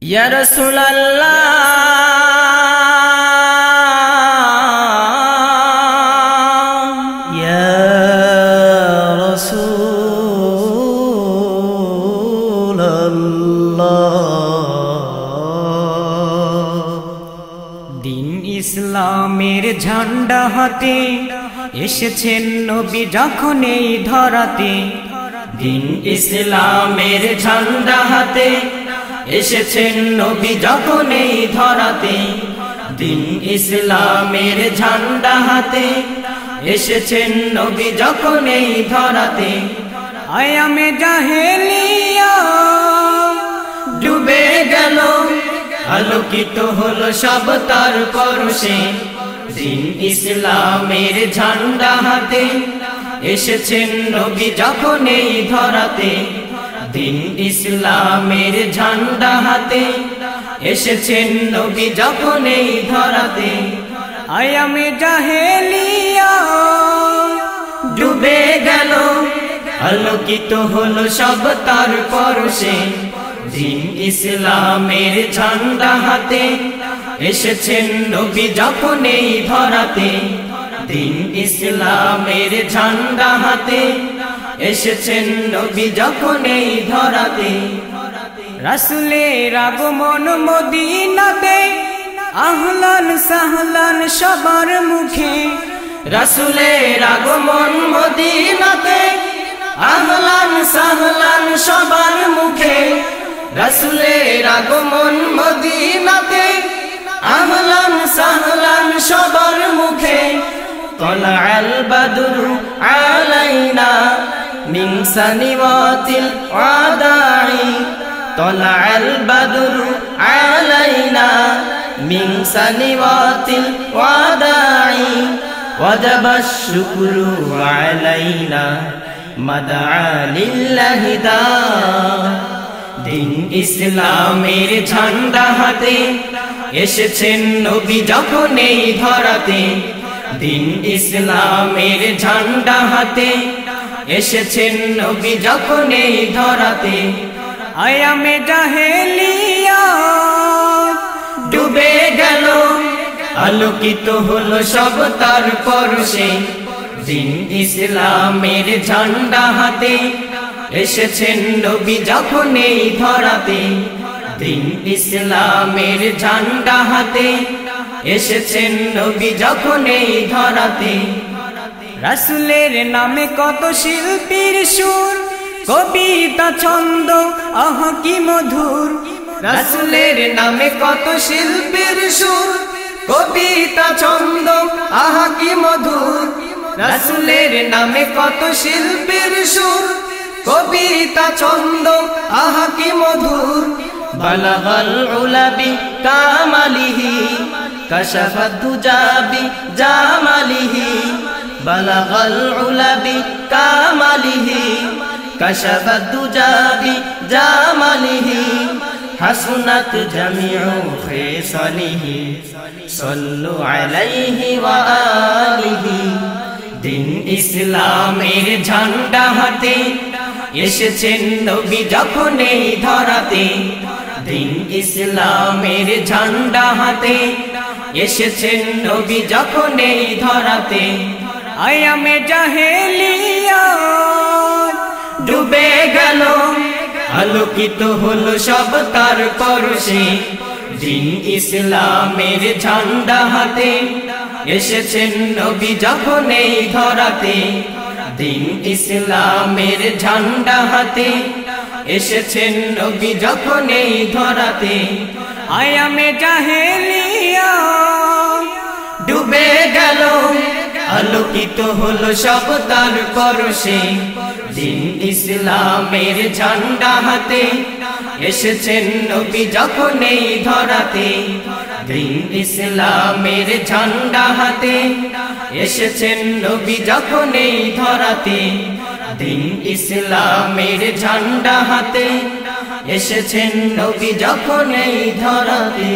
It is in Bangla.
ইয়া রাসূলুল্লাহ ইয়া রাসূলুল্লাহ দিন ইসলামের ঝান্ডা হাতে এসেছেন নবী যখন এই ধরাতে দিন ইসলামের ঝান্ডা হাতে এসেছেন নবী যখন এই ধরাতে দিন ইসলামের ঝান্ডা হাতে এসেছেন নবী যখন এই ধরাতে আয়ামে জাহেলিয়া ডুবে গেল আলোকিত হলো সব তার পরশে দিন ইসলামের ঝান্ডা হাতে এসেছেন নবী যখন এই ধরাতে দিন ইসলামের ঝান্ডা হাতে এসেছেন নবী যখন এই ধরাতে আয়ামে জাহেলিয়া ডুবে গেল আলোকিত হলো সব তার পরশে দিন ইসলামের ঝান্ডা হাতে এসেছেন নবী যখন এই ধরাতে দিন ইসলামের ঝান্ডা হাতে এসেছেন নবী যখন এই ধরাতে রাসূলের আগমন মদিনাতে আহলান সাহলান সবার মুখে রাসূলের আগমন মদিনাতে আহলান সাহলান সবার মুখে রাসূলের আগমন মদিনাতে আহলান সাহলান সবার মুখে طلع البدر علينا من سنوات الوداع طلع البدر علينا من سنوات الوداع وجب الشكر علينا مدعا لله داع দিন ইসলামের ঝান্ডা হাতে এসেছেন নবী যখন এই ধরাতে দিন ইসলামের ঝান্ডা হাতে এসেছেন নবী যখন এই ধরাতে আয়ামে জাহেলিয়া ডুবে গেল আলোকিত হলো সব তার পরশে দিন ইসলামের ঝান্ডা হাতে এসেছেন নবী যখন এই ধরাতে দিন ইসলামের ঝান্ডা হাতে এসেছেন নবী যখন এই ধরাতে রাসূলের নামে কত শিল্পীর সুর কবিতা ছন্দ আহ কি মধুর রাসূলের নামে কত শিল্পীর সুর কবিতা ছন্দ আহ কি মধুর রাসূলের নামে কত শিল্পীর সুর কবিতা ছন্দ আহ কি মধুর বালাগাল উলাবি কামালিহি কাশাফাদ দুজাবি জামালিহি বালাগাল উলাবি কামালিহি কাশাফাদ দুজাবি জামালিহি হাসনাত জামিউ খিসালিহি সাল্লু আলাইহি ওয়া আলিহি দিন ইসলামের ঝান্ডা হাতে এসেছেন নবী যখন এই ধরাতে দিন ইসলামের ঝান্ডা হাতে এসেছেন নবী যখন এই ধরাতে আয়ামে জাহেলিয়া ডুবে গেল আলোকিত হলো সব তার পরশে দিন ইসলামের ঝান্ডা হাতে এসেছেন নবী যখন এই ধরাতে দিন ইসলামের ঝান্ডা হাতে এসেছেন নবী যখন এই ধরাতে আয়ামে জাহেলিয়া ডুবে গেল আলোকিত হলো সব তার পরশে দিন ইসলামের ঝান্ডা হাতে এসেছেন নবী যখন এই ধরাতে দিন ইসলামের ঝান্ডা হাতে এসেছেন নবী যখন এই ধরাতে দিন ইসলামের ঝান্ডা হাতে এসেছেন নবী যখন এই ধরাতে।